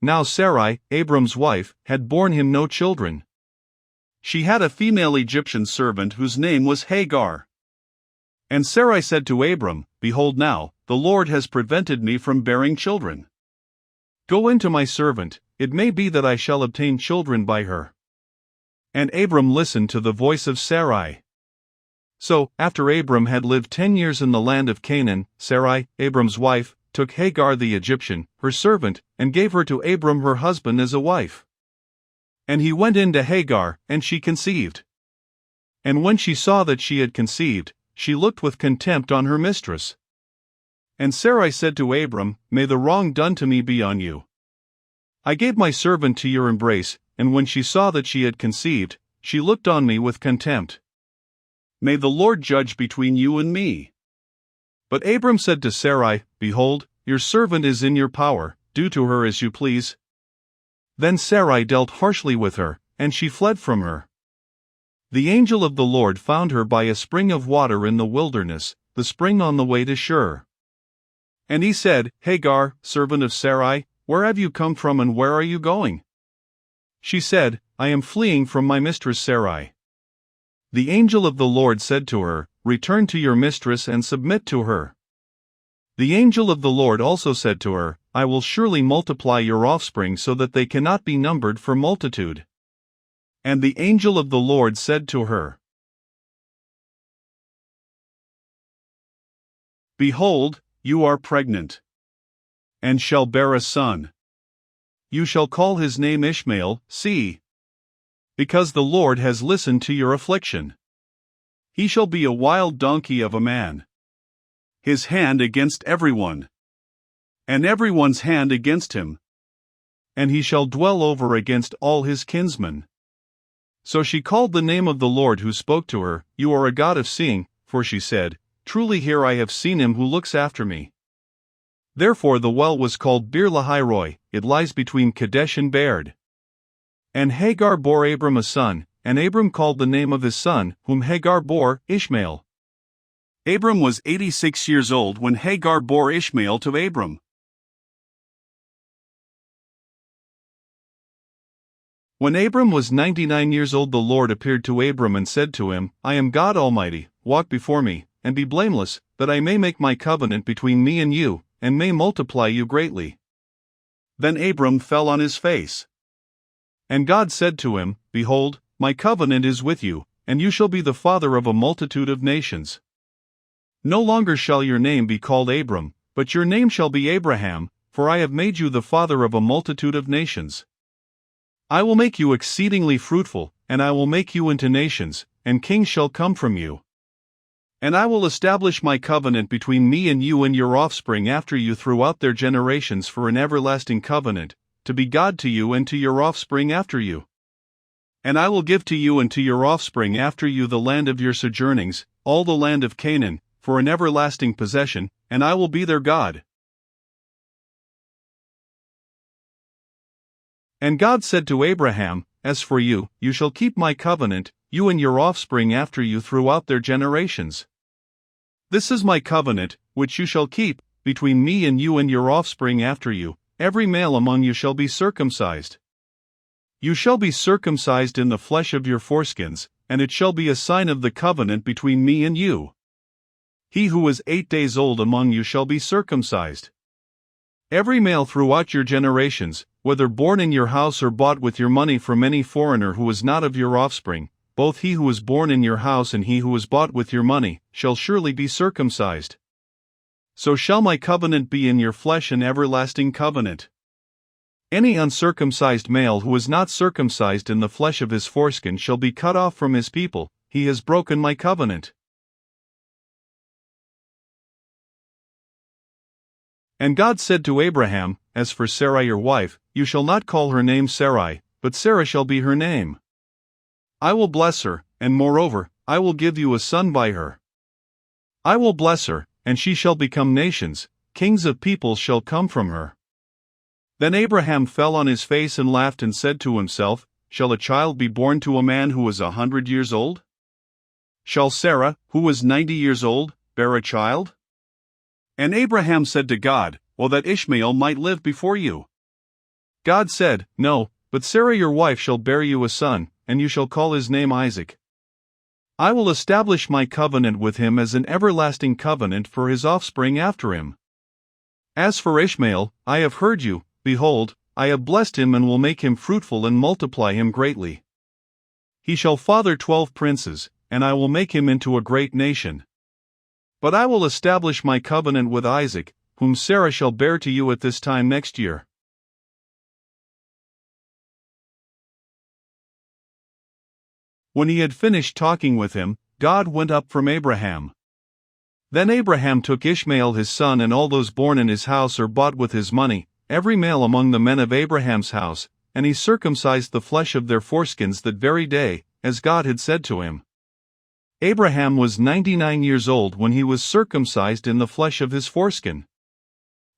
Now Sarai, Abram's wife, had borne him no children. She had a female Egyptian servant whose name was Hagar. And Sarai said to Abram, Behold now, the Lord has prevented me from bearing children. Go in to my servant, it may be that I shall obtain children by her. And Abram listened to the voice of Sarai. So, after Abram had lived 10 years in the land of Canaan, Sarai, Abram's wife, took Hagar the Egyptian, her servant, and gave her to Abram her husband as a wife. And he went in to Hagar, and she conceived. And when she saw that she had conceived, she looked with contempt on her mistress. And Sarai said to Abram, May the wrong done to me be on you. I gave my servant to your embrace, and when she saw that she had conceived, she looked on me with contempt. May the Lord judge between you and me. But Abram said to Sarai, Behold, your servant is in your power, do to her as you please. Then Sarai dealt harshly with her, and she fled from her. The angel of the Lord found her by a spring of water in the wilderness, the spring on the way to Shur. And he said, Hagar, servant of Sarai, where have you come from and where are you going? She said, I am fleeing from my mistress Sarai. The angel of the Lord said to her, Return to your mistress and submit to her. The angel of the Lord also said to her, I will surely multiply your offspring so that they cannot be numbered for multitude. And the angel of the Lord said to her, Behold, you are pregnant, and shall bear a son. You shall call his name Ishmael, because the Lord has listened to your affliction. He shall be a wild donkey of a man. His hand against everyone, and everyone's hand against him. And he shall dwell over against all his kinsmen. So she called the name of the Lord who spoke to her, You are a God of seeing, for she said, Truly here I have seen him who looks after me. Therefore the well was called Bir-lahai-roi, it lies between Kadesh and Bered. And Hagar bore Abram a son, and Abram called the name of his son, whom Hagar bore, Ishmael. Abram was 86 years old when Hagar bore Ishmael to Abram. When Abram was 99 years old, the Lord appeared to Abram and said to him, I am God Almighty, walk before me, and be blameless, that I may make my covenant between me and you, and may multiply you greatly. Then Abram fell on his face. And God said to him, Behold, my covenant is with you, and you shall be the father of a multitude of nations. No longer shall your name be called Abram, but your name shall be Abraham, for I have made you the father of a multitude of nations. I will make you exceedingly fruitful, and I will make you into nations, and kings shall come from you. And I will establish my covenant between me and you and your offspring after you throughout their generations for an everlasting covenant, to be God to you and to your offspring after you. And I will give to you and to your offspring after you the land of your sojournings, all the land of Canaan, for an everlasting possession, and I will be their God. And God said to Abraham, As for you, you shall keep my covenant, you and your offspring after you throughout their generations. This is my covenant, which you shall keep, between me and you and your offspring after you, every male among you shall be circumcised. You shall be circumcised in the flesh of your foreskins, and it shall be a sign of the covenant between me and you. He who is 8 days old among you shall be circumcised. Every male throughout your generations, whether born in your house or bought with your money from any foreigner who is not of your offspring, both he who is born in your house and he who is bought with your money, shall surely be circumcised. So shall my covenant be in your flesh, an everlasting covenant. Any uncircumcised male who is not circumcised in the flesh of his foreskin shall be cut off from his people, he has broken my covenant. And God said to Abraham, As for Sarai your wife, you shall not call her name Sarai, but Sarah shall be her name. I will bless her, and moreover, I will give you a son by her. I will bless her, and she shall become nations, kings of peoples shall come from her. Then Abraham fell on his face and laughed and said to himself, Shall a child be born to a man who is 100 years old? Shall Sarah, who is 90 years old, bear a child? And Abraham said to God, O that Ishmael might live before you. God said, "No, but Sarah your wife shall bear you a son, and you shall call his name Isaac. I will establish my covenant with him as an everlasting covenant for his offspring after him. As for Ishmael, I have heard you, behold, I have blessed him and will make him fruitful and multiply him greatly. He shall father 12 princes, and I will make him into a great nation. But I will establish my covenant with Isaac, whom Sarah shall bear to you at this time next year." When he had finished talking with him, God went up from Abraham. Then Abraham took Ishmael his son and all those born in his house or bought with his money, every male among the men of Abraham's house, and he circumcised the flesh of their foreskins that very day, as God had said to him. Abraham was 99 years old when he was circumcised in the flesh of his foreskin.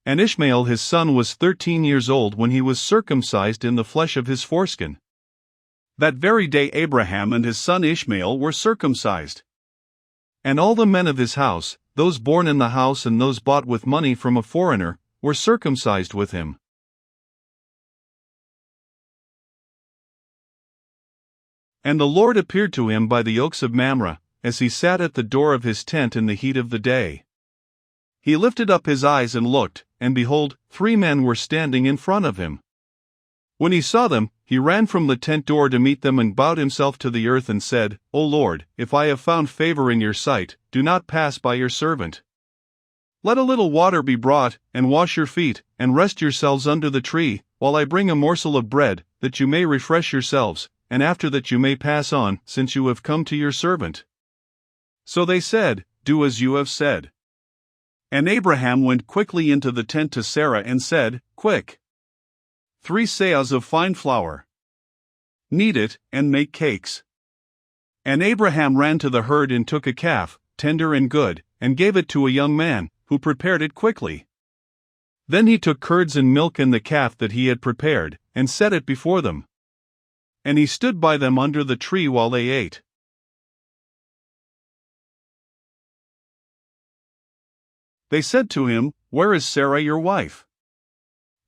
And Ishmael his son was 13 years old when he was circumcised in the flesh of his foreskin. That very day Abraham and his son Ishmael were circumcised. And all the men of his house, those born in the house and those bought with money from a foreigner, were circumcised with him. And the Lord appeared to him by the oaks of Mamre, as he sat at the door of his tent in the heat of the day. He lifted up his eyes and looked, and behold, 3 men were standing in front of him. When he saw them, he ran from the tent door to meet them and bowed himself to the earth and said, "O Lord, if I have found favor in your sight, do not pass by your servant. Let a little water be brought, and wash your feet, and rest yourselves under the tree, while I bring a morsel of bread, that you may refresh yourselves, and after that you may pass on, since you have come to your servant." So they said, "Do as you have said." And Abraham went quickly into the tent to Sarah and said, "Quick! 3 seahs of fine flour. Knead it, and make cakes." And Abraham ran to the herd and took a calf, tender and good, and gave it to a young man, who prepared it quickly. Then he took curds and milk and the calf that he had prepared, and set it before them. And he stood by them under the tree while they ate. They said to him, "Where is Sarah your wife?"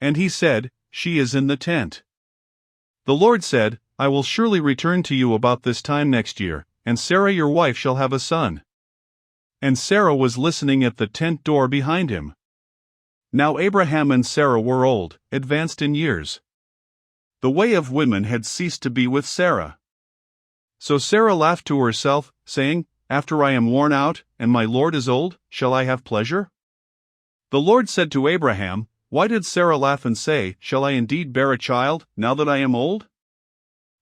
And he said, "She is in the tent." The Lord said, "I will surely return to you about this time next year, and Sarah your wife shall have a son." And Sarah was listening at the tent door behind him. Now Abraham and Sarah were old, advanced in years. The way of women had ceased to be with Sarah. So Sarah laughed to herself, saying, "After I am worn out, and my Lord is old, shall I have pleasure?" The Lord said to Abraham, "Why did Sarah laugh and say, Shall I indeed bear a child, now that I am old?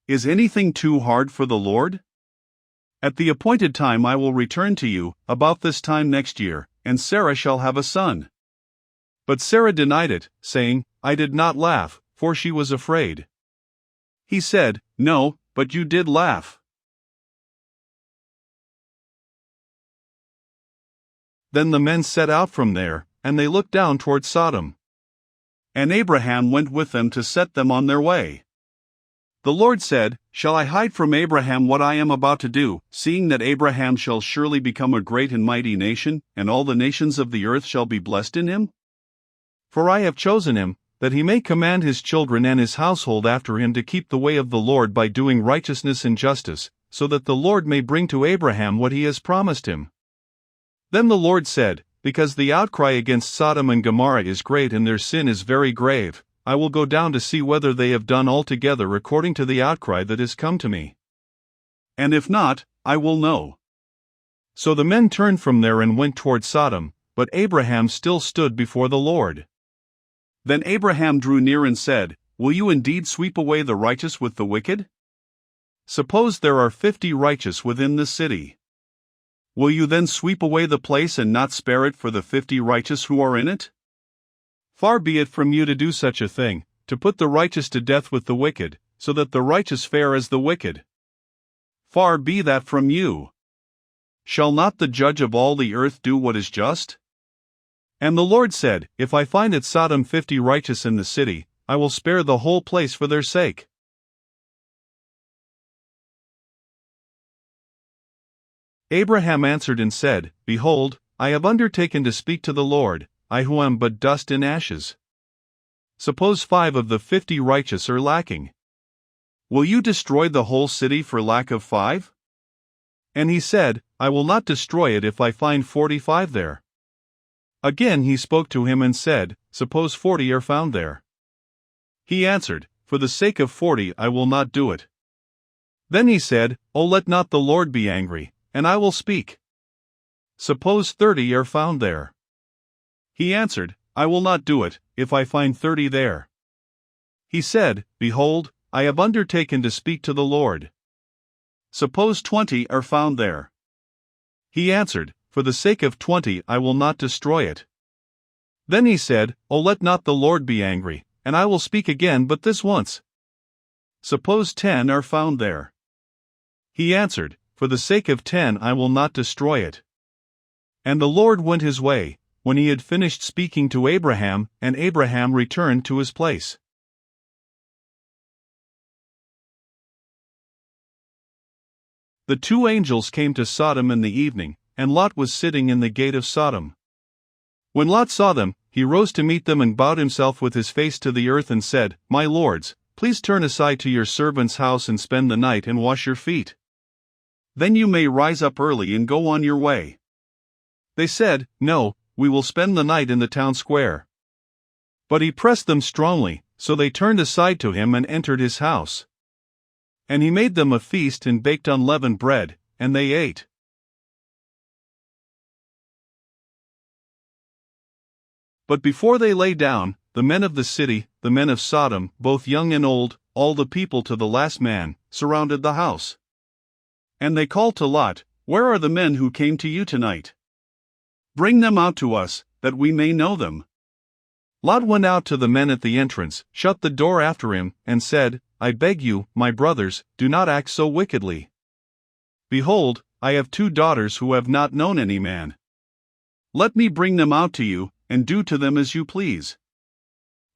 Is anything too hard for the Lord? At the appointed time I will return to you, about this time next year, and Sarah shall have a son." But Sarah denied it, saying, "I did not laugh," for she was afraid. He said, "No, but you did laugh." Then the men set out from there, and they looked down toward Sodom. And Abraham went with them to set them on their way. The Lord said, "Shall I hide from Abraham what I am about to do, seeing that Abraham shall surely become a great and mighty nation, and all the nations of the earth shall be blessed in him? For I have chosen him, that he may command his children and his household after him to keep the way of the Lord by doing righteousness and justice, so that the Lord may bring to Abraham what he has promised him." Then the Lord said, "Because the outcry against Sodom and Gomorrah is great and their sin is very grave, I will go down to see whether they have done altogether according to the outcry that has come to me. And if not, I will know." So the men turned from there and went toward Sodom, but Abraham still stood before the Lord. Then Abraham drew near and said, "Will you indeed sweep away the righteous with the wicked? Suppose there are 50 righteous within the city. Will you then sweep away the place and not spare it for the 50 righteous who are in it? Far be it from you to do such a thing, to put the righteous to death with the wicked, so that the righteous fare as the wicked. Far be that from you. Shall not the judge of all the earth do what is just?" And the Lord said, "If I find at Sodom 50 righteous in the city, I will spare the whole place for their sake." Abraham answered and said, "Behold, I have undertaken to speak to the Lord, I who am but dust and ashes. suppose 5 of the 50 righteous are lacking. Will you destroy the whole city for lack of 5? And he said, I will not destroy it if I find 45 there. Again he spoke to him and said, suppose 40 are found there. He answered, for the sake of 40 I will not do it. Then he said, O let not the Lord be angry, and I will speak. Suppose 30 are found there. He answered, I will not do it, if I find 30 there. He said, Behold, I have undertaken to speak to the Lord. Suppose 20 are found there. He answered, For the sake of 20 I will not destroy it. Then he said, O let not the Lord be angry, and I will speak again but this once. Suppose 10 are found there. He answered, For the sake of 10 I will not destroy it. And the Lord went his way, when he had finished speaking to Abraham, and Abraham returned to his place. The 2 angels came to Sodom in the evening, and Lot was sitting in the gate of Sodom. When Lot saw them, he rose to meet them and bowed himself with his face to the earth and said, My lords, please turn aside to your servant's house and spend the night and wash your feet. Then you may rise up early and go on your way. They said, No, we will spend the night in the town square. But he pressed them strongly, so they turned aside to him and entered his house. And he made them a feast and baked unleavened bread, and they ate. But before they lay down, the men of the city, the men of Sodom, both young and old, all the people to the last man, surrounded the house. And they called to Lot, Where are the men who came to you tonight? Bring them out to us, that we may know them. Lot went out to the men at the entrance, shut the door after him, and said, I beg you, my brothers, do not act so wickedly. Behold, I have 2 daughters who have not known any man. Let me bring them out to you, and do to them as you please.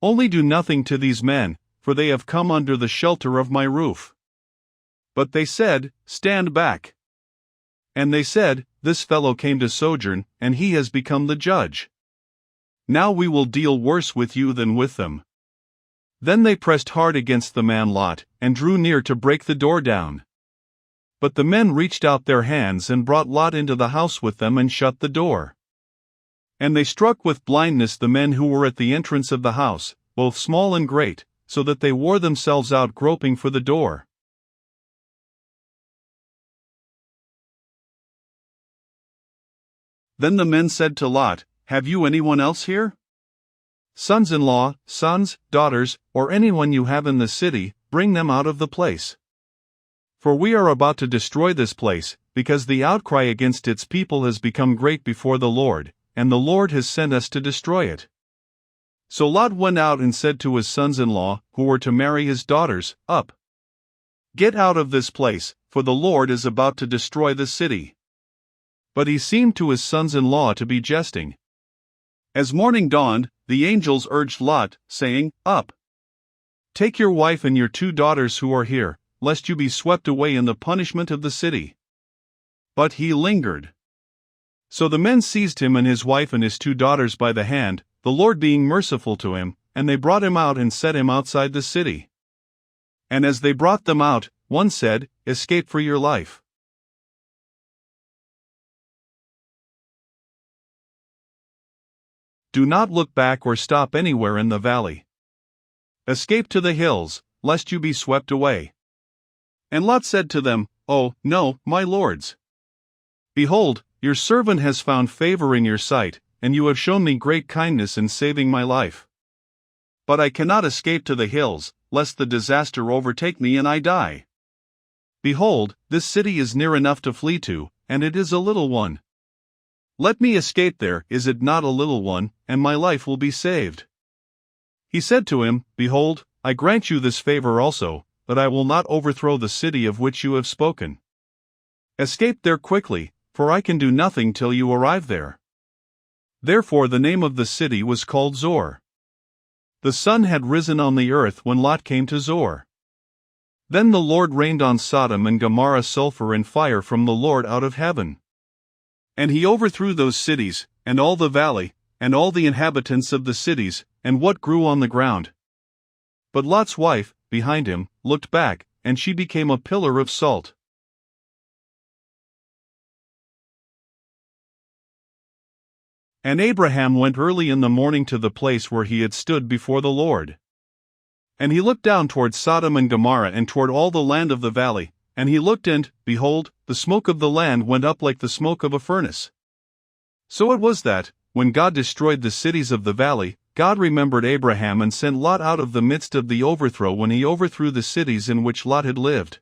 Only do nothing to these men, for they have come under the shelter of my roof. But they said, Stand back. And they said, This fellow came to sojourn, and he has become the judge. Now we will deal worse with you than with them. Then they pressed hard against the man Lot, and drew near to break the door down. But the men reached out their hands and brought Lot into the house with them and shut the door. And they struck with blindness the men who were at the entrance of the house, both small and great, so that they wore themselves out groping for the door. Then the men said to Lot, Have you anyone else here? Sons-in-law, sons, daughters, or anyone you have in the city, bring them out of the place. For we are about to destroy this place, because the outcry against its people has become great before the Lord, and the Lord has sent us to destroy it. So Lot went out and said to his sons-in-law, who were to marry his daughters, Up! Get out of this place, for the Lord is about to destroy the city. But he seemed to his sons-in-law to be jesting. As morning dawned, the angels urged Lot, saying, Up! Take your wife and your 2 daughters who are here, lest you be swept away in the punishment of the city. But he lingered. So the men seized him and his wife and his 2 daughters by the hand, the Lord being merciful to him, and they brought him out and set him outside the city. And as they brought them out, one said, Escape for your life. Do not look back or stop anywhere in the valley. Escape to the hills, lest you be swept away. And Lot said to them, Oh, no, my lords. Behold, your servant has found favor in your sight, and you have shown me great kindness in saving my life. But I cannot escape to the hills, lest the disaster overtake me and I die. Behold, this city is near enough to flee to, and it is a little one. Let me escape there, is it not a little one, and my life will be saved. He said to him, Behold, I grant you this favor also, but I will not overthrow the city of which you have spoken. Escape there quickly, for I can do nothing till you arrive there. Therefore the name of the city was called Zor. The sun had risen on the earth when Lot came to Zor. Then the Lord rained on Sodom and Gomorrah sulfur and fire from the Lord out of heaven. And he overthrew those cities, and all the valley, and all the inhabitants of the cities, and what grew on the ground. But Lot's wife, behind him, looked back, and she became a pillar of salt. And Abraham went early in the morning to the place where he had stood before the Lord. And he looked down toward Sodom and Gomorrah and toward all the land of the valley, and he looked and, behold, the smoke of the land went up like the smoke of a furnace. So it was that, when God destroyed the cities of the valley, God remembered Abraham and sent Lot out of the midst of the overthrow when he overthrew the cities in which Lot had lived.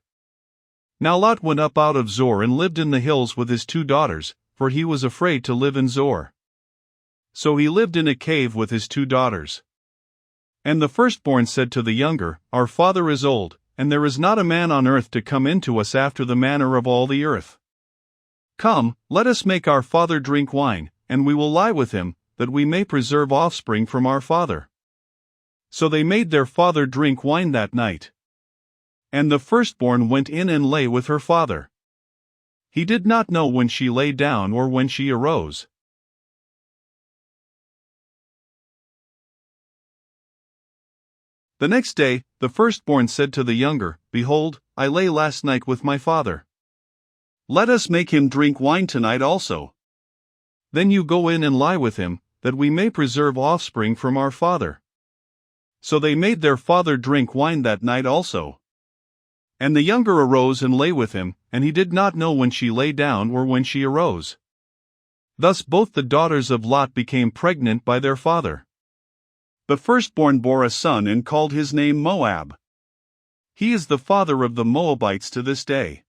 Now Lot went up out of Zoar and lived in the hills with his 2 daughters, for he was afraid to live in Zoar. So he lived in a cave with his 2 daughters. And the firstborn said to the younger, Our father is old, and there is not a man on earth to come in to us after the manner of all the earth. Come, let us make our father drink wine, and we will lie with him, that we may preserve offspring from our father. So they made their father drink wine that night. And the firstborn went in and lay with her father. He did not know when she lay down or when she arose. The next day, the firstborn said to the younger, Behold, I lay last night with my father. Let us make him drink wine tonight also. Then you go in and lie with him, that we may preserve offspring from our father. So they made their father drink wine that night also. And the younger arose and lay with him, and he did not know when she lay down or when she arose. Thus both the daughters of Lot became pregnant by their father. The firstborn bore a son and called his name Moab. He is the father of the Moabites to this day.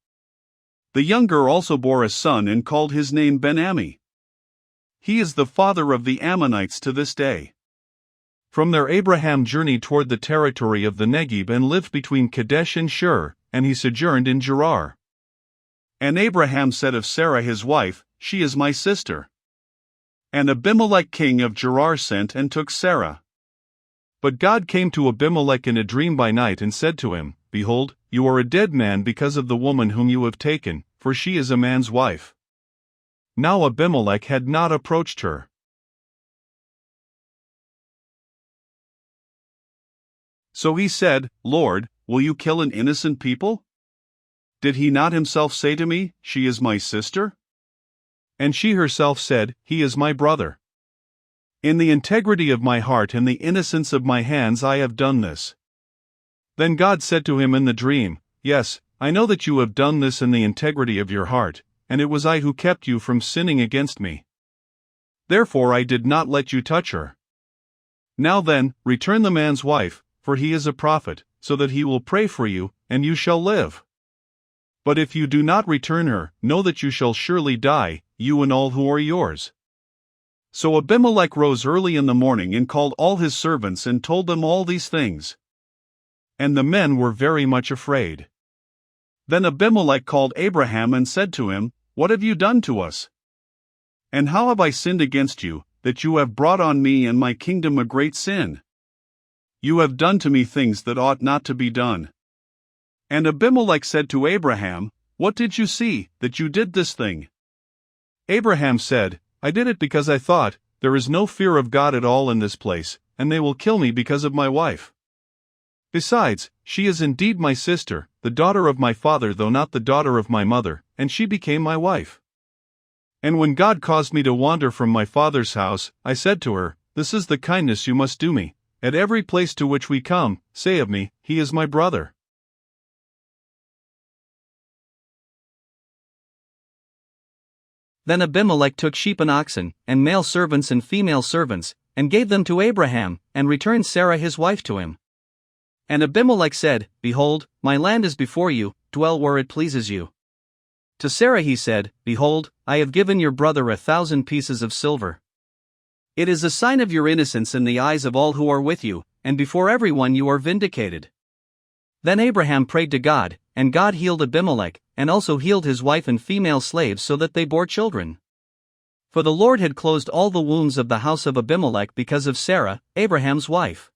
The younger also bore a son and called his name Ben-Ammi. He is the father of the Ammonites to this day. From there Abraham journeyed toward the territory of the Negeb and lived between Kadesh and Shur, and he sojourned in Gerar. And Abraham said of Sarah his wife, She is my sister. And Abimelech king of Gerar sent and took Sarah. But God came to Abimelech in a dream by night and said to him, Behold, you are a dead man because of the woman whom you have taken, for she is a man's wife. Now Abimelech had not approached her. So he said, Lord, will you kill an innocent people? Did he not himself say to me, She is my sister? And she herself said, He is my brother. In the integrity of my heart and the innocence of my hands I have done this. Then God said to him in the dream, Yes, I know that you have done this in the integrity of your heart, and it was I who kept you from sinning against me. Therefore I did not let you touch her. Now then, return the man's wife, for he is a prophet, so that he will pray for you, and you shall live. But if you do not return her, know that you shall surely die, you and all who are yours. So Abimelech rose early in the morning and called all his servants and told them all these things. And the men were very much afraid. Then Abimelech called Abraham and said to him, What have you done to us? And how have I sinned against you, that you have brought on me and my kingdom a great sin? You have done to me things that ought not to be done. And Abimelech said to Abraham, What did you see, that you did this thing? Abraham said, I did it because I thought, There is no fear of God at all in this place, and they will kill me because of my wife. Besides, she is indeed my sister, the daughter of my father though not the daughter of my mother, and she became my wife. And when God caused me to wander from my father's house, I said to her, This is the kindness you must do me. At every place to which we come, say of me, He is my brother. Then Abimelech took sheep and oxen, and male servants and female servants, and gave them to Abraham, and returned Sarah his wife to him. And Abimelech said, Behold, my land is before you, dwell where it pleases you. To Sarah he said, Behold, I have given your brother 1,000 pieces of silver. It is a sign of your innocence in the eyes of all who are with you, and before everyone you are vindicated. Then Abraham prayed to God, and God healed Abimelech, and also healed his wife and female slaves so that they bore children. For the Lord had closed all the wombs of the house of Abimelech because of Sarah, Abraham's wife.